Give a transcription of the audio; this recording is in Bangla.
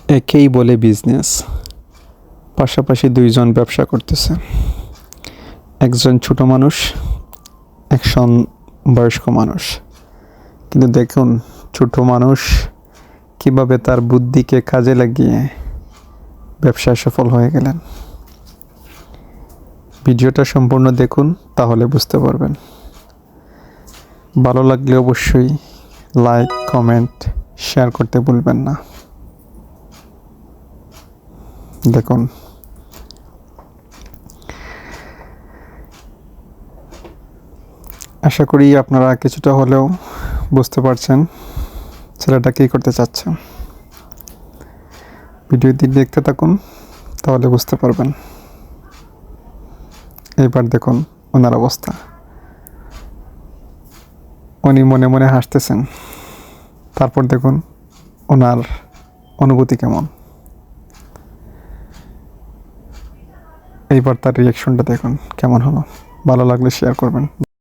একেই বলে বিজনেস। পাশাপাশি দুইজন ব্যবসা করতেছে, একজন ছোট মানুষ, একজন বয়স্ক মানুষ। কিন্তু দেখুন ছোট মানুষ কিভাবে তার বুদ্ধিকে কাজে লাগিয়ে ব্যবসায় সফল হয়ে গেলেন। ভিডিওটা সম্পূর্ণ দেখুন, তাহলে বুঝতে পারবেন। ভালো লাগলে অবশ্যই লাইক, কমেন্ট, শেয়ার করতে ভুলবেন না। দেখুন, আশা করি আপনারা কিছুটা হলেও বুঝতে পারছেন ছেলেটা কী করতে চাচ্ছে। ভিডিওটি দেখতে থাকুন, তাহলে বুঝতে পারবেন। এবার দেখুন ওনার অবস্থা। উনি মনে মনে হাসতেছেন, তারপর দেখুন ওনার অনুভূতি কেমন। এইবার তার রিয়াকশনটা দেখুন কেমন হলো। ভালো লাগলে শেয়ার করবেন।